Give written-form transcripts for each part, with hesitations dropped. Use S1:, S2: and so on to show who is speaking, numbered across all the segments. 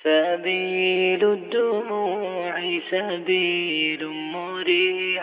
S1: سبيل الدموع سبيل مريح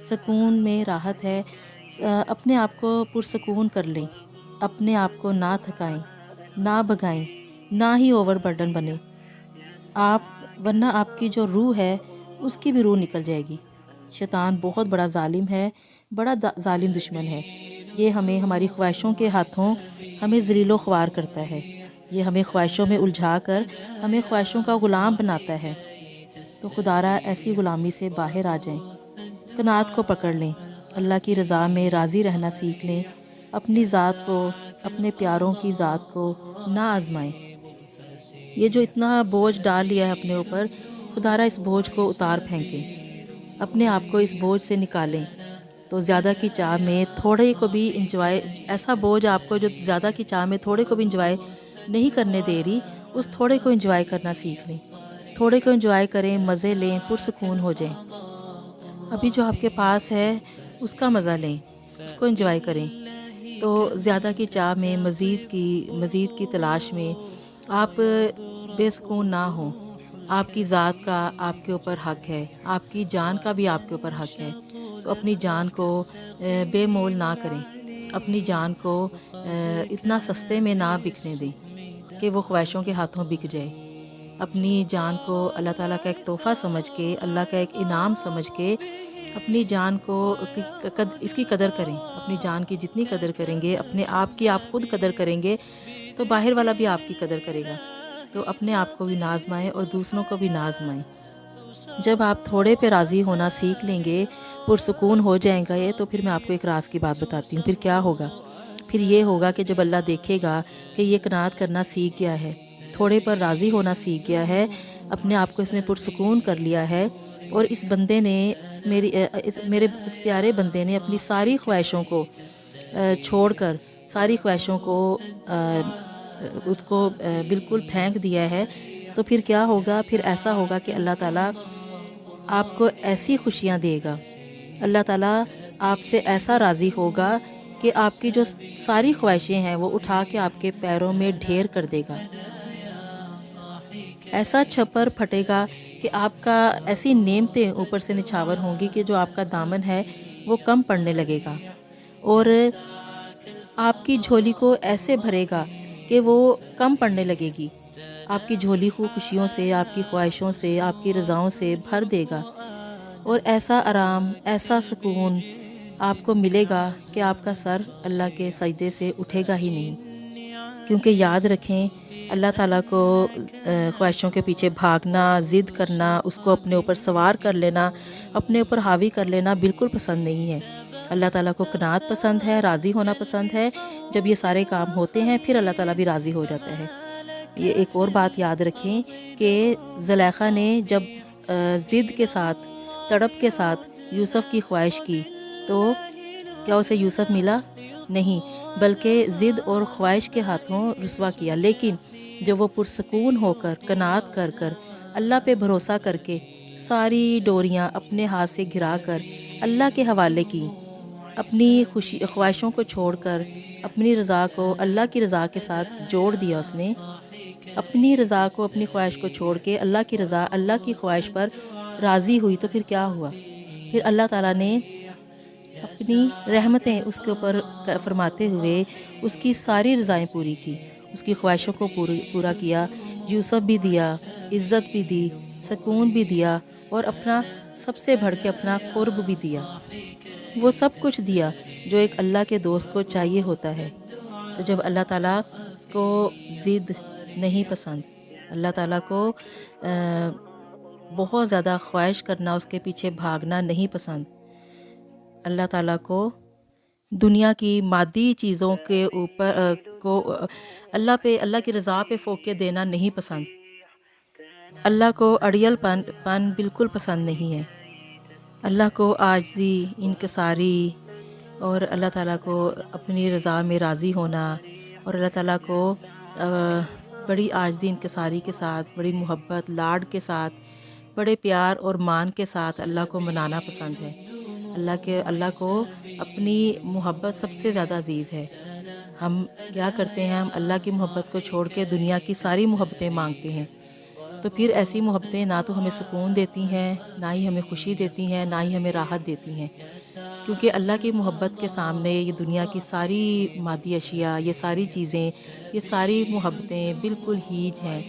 S2: سکون میں راحت ہے۔ اپنے آپ کو پرسکون کر لیں، اپنے آپ کو نہ تھکائیں، نہ بھگائیں، نہ ہی اوور برڈن بنیں آپ، ورنہ آپ کی جو روح ہے اس کی بھی روح نکل جائے گی۔ شیطان بہت بڑا ظالم ہے، بڑا ظالم دشمن ہے۔ یہ ہمیں ہماری خواہشوں کے ہاتھوں ہمیں ذلیل و خوار کرتا ہے، یہ ہمیں خواہشوں میں الجھا کر ہمیں خواہشوں کا غلام بناتا ہے۔ تو خدارا ایسی غلامی سے باہر آ جائیں، قناعت کو پکڑ لیں، اللہ کی رضا میں راضی رہنا سیکھ لیں، اپنی ذات کو، اپنے پیاروں کی ذات کو نہ آزمائیں۔ یہ جو اتنا بوجھ ڈال لیا ہے اپنے اوپر، خدارا اس بوجھ کو اتار پھینکیں، اپنے آپ کو اس بوجھ سے نکالیں۔ تو زیادہ کی چاہ میں تھوڑے کو بھی انجوائے، ایسا بوجھ آپ کو جو زیادہ کی چاہ میں تھوڑے کو بھی انجوائے نہیں کرنے دے رہی، اس تھوڑے کو انجوائے کرنا سیکھ لیں۔ تھوڑے کو انجوائے کریں، مزے لیں، پرسکون ہو جائیں۔ ابھی جو آپ کے پاس ہے اس کا مزہ لیں، اس کو انجوائے کریں۔ تو زیادہ کی چاہ میں، مزید کی تلاش میں آپ بے سکون نہ ہوں۔ آپ کی ذات کا آپ کے اوپر حق ہے، آپ کی جان کا بھی آپ کے اوپر حق ہے۔ تو اپنی جان کو بے مول نہ کریں، اپنی جان کو اتنا سستے میں نہ بکنے دیں کہ وہ خواہشوں کے ہاتھوں بک جائے۔ اپنی جان کو اللہ تعالیٰ کا ایک تحفہ سمجھ کے، اللہ کا ایک انعام سمجھ کے اپنی جان کو اس کی قدر کریں۔ اپنی جان کی جتنی قدر کریں گے، اپنے آپ کی آپ خود قدر کریں گے، تو باہر والا بھی آپ کی قدر کرے گا۔ تو اپنے آپ کو بھی نہ آزمائیں اور دوسروں کو بھی نہ آزمائیں۔ جب آپ تھوڑے پہ راضی ہونا سیکھ لیں گے، پرسکون ہو جائیں گا یہ، تو پھر میں آپ کو ایک راز کی بات بتاتی ہوں۔ پھر کیا ہوگا؟ پھر یہ ہوگا کہ جب اللہ دیکھے گا کہ یہ قناعت کرنا سیکھ گیا ہے، تھوڑے پر راضی ہونا سیکھ گیا ہے، اپنے آپ کو اس نے پرسکون کر لیا ہے، اور اس بندے نے میرے اس پیارے بندے نے اپنی ساری خواہشوں کو چھوڑ کر، ساری خواہشوں کو اس کو بالکل پھینک دیا ہے، تو پھر کیا ہوگا؟ پھر ایسا ہوگا کہ اللہ تعالیٰ آپ کو ایسی خوشیاں دے گا، اللہ تعالیٰ آپ سے ایسا راضی ہوگا کہ آپ کی جو ساری خواہشیں ہیں وہ اٹھا کے آپ کے پیروں میں ڈھیر کر دے گا۔ ایسا چھپر پھٹے گا کہ آپ کا، ایسی نعمتیں اوپر سے نچھاور ہوں گی کہ جو آپ کا دامن ہے وہ کم پڑنے لگے گا، اور آپ کی جھولی کو ایسے بھرے گا کہ وہ کم پڑنے لگے گی۔ آپ کی جھولی کو خوشیوں سے، آپ کی خواہشوں سے، آپ کی رضاؤں سے بھر دے گا، اور ایسا آرام، ایسا سکون آپ کو ملے گا کہ آپ کا سر اللہ کے سجدے سے اٹھے گا ہی نہیں۔ کیونکہ یاد رکھیں، اللہ تعالیٰ کو خواہشوں کے پیچھے بھاگنا، ضد کرنا، اس کو اپنے اوپر سوار کر لینا، اپنے اوپر حاوی کر لینا بالکل پسند نہیں ہے۔ اللہ تعالیٰ کو قناعت پسند ہے، راضی ہونا پسند ہے۔ جب یہ سارے کام ہوتے ہیں پھر اللہ تعالیٰ بھی راضی ہو جاتا ہے۔ یہ ایک اور بات یاد رکھیں کہ زلیخا نے جب ضد کے ساتھ، تڑپ کے ساتھ یوسف کی خواہش کی، تو کیا اسے یوسف ملا؟ نہیں، بلکہ ضد اور خواہش کے ہاتھوں رسوا کیا۔ لیکن جب وہ پرسکون ہو کر، قناعت کر کر، اللہ پہ بھروسہ کر کے ساری ڈوریاں اپنے ہاتھ سے گرا کر اللہ کے حوالے کی، اپنی خواہشوں کو چھوڑ کر اپنی رضا کو اللہ کی رضا کے ساتھ جوڑ دیا، اس نے اپنی رضا کو، اپنی خواہش کو چھوڑ کے اللہ کی رضا، اللہ کی خواہش پر راضی ہوئی، تو پھر کیا ہوا؟ پھر اللہ تعالیٰ نے اپنی رحمتیں اس کے اوپر فرماتے ہوئے اس کی ساری رضائیں پوری کی، اس کی خواہشوں کو پورا کیا، یوسف بھی دیا، عزت بھی دی، سکون بھی دیا، اور اپنا سب سے بڑھ کے اپنا قرب بھی دیا۔ وہ سب کچھ دیا جو ایک اللہ کے دوست کو چاہیے ہوتا ہے۔ تو جب اللہ تعالیٰ کو ضد نہیں پسند، اللہ تعالیٰ کو بہت زیادہ خواہش کرنا، اس کے پیچھے بھاگنا نہیں پسند، اللہ تعالیٰ کو دنیا کی مادی چیزوں کے اوپر اللہ کی رضا پہ فوقیت دینا نہیں پسند، اللہ کو اڑیل پن بالکل پسند نہیں ہے۔ اللہ کو عاجزی، انکساری، اور اللہ تعالیٰ کو اپنی رضا میں راضی ہونا، اور اللہ تعالیٰ کو بڑی عاجزی، انکساری کے ساتھ، بڑی محبت، لاڈ کے ساتھ، بڑے پیار اور مان کے ساتھ اللہ کو منانا پسند ہے۔ اللہ کو اپنی محبت سب سے زیادہ عزیز ہے۔ ہم کیا کرتے ہیں؟ ہم اللہ کی محبت کو چھوڑ کے دنیا کی ساری محبتیں مانگتے ہیں، تو پھر ایسی محبتیں نہ تو ہمیں سکون دیتی ہیں، نہ ہی ہمیں خوشی دیتی ہیں، نہ ہی ہمیں راحت دیتی ہیں، کیونکہ اللہ کی محبت کے سامنے یہ دنیا کی ساری مادی اشیاء، یہ ساری چیزیں، یہ ساری محبتیں بالکل ہیج ہیں،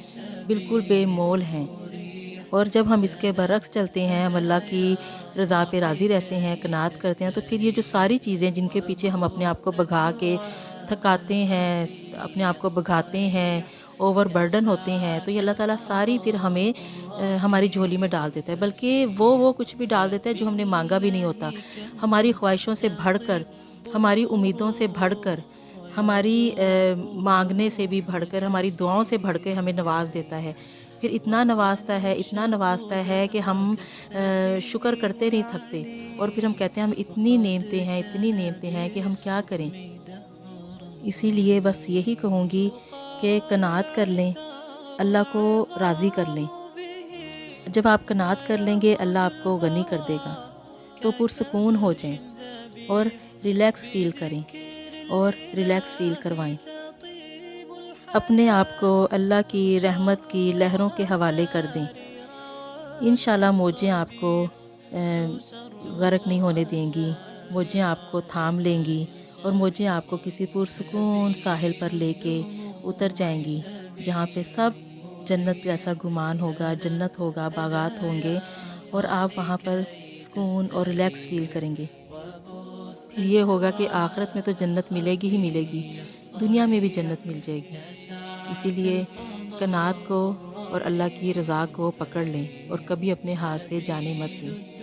S2: بالکل بے مول ہیں۔ اور جب ہم اس کے برعکس چلتے ہیں، ہم اللہ کی رضا پہ راضی رہتے ہیں، قناعت کرتے ہیں، تو پھر یہ جو ساری چیزیں جن کے پیچھے ہم اپنے آپ کو بھگا کے تھکاتے ہیں، اپنے آپ کو بھگاتے ہیں، اوور برڈن ہوتے ہیں، تو یہ اللہ تعالیٰ ساری پھر ہمیں ہماری جھولی میں ڈال دیتا ہے، بلکہ وہ کچھ بھی ڈال دیتا ہے جو ہم نے مانگا بھی نہیں ہوتا، ہماری خواہشوں سے بڑھ کر، ہماری امیدوں سے بڑھ کر، ہماری مانگنے سے بھی بڑھ کر، ہماری دعاؤں سے بڑھ کے ہمیں نواز دیتا ہے۔ پھر اتنا نوازتا ہے، اتنا نوازتا ہے کہ ہم شکر کرتے نہیں تھکتے، اور پھر ہم کہتے ہیں ہم اتنی نعمتیں ہیں، اتنی نعمتیں ہیں کہ ہم کیا کریں۔ اسی لیے بس یہی کہوں گی کہ قناعت کر لیں، اللہ کو راضی کر لیں۔ جب آپ قناعت کر لیں گے، اللہ آپ کو غنی کر دے گا، تو پرسکون ہو جائیں اور ریلیکس فیل کریں اور ریلیکس فیل کروائیں۔ اپنے آپ کو اللہ کی رحمت کی لہروں کے حوالے کر دیں۔ انشاءاللہ موجیں آپ کو غرق نہیں ہونے دیں گی، موجیں آپ کو تھام لیں گی، اور موجیں آپ کو کسی پرسکون ساحل پر لے کے اتر جائیں گی، جہاں پہ سب جنت جیسا گمان ہوگا، جنت ہوگا، باغات ہوں گے، اور آپ وہاں پر سکون اور ریلیکس فیل کریں گے۔ پھر یہ ہوگا کہ آخرت میں تو جنت ملے گی ہی ملے گی، دنیا میں بھی جنت مل جائے گی۔ اسی لیے قناعت کو اور اللہ کی رضا کو پکڑ لیں اور کبھی اپنے ہاتھ سے جانے مت دیں۔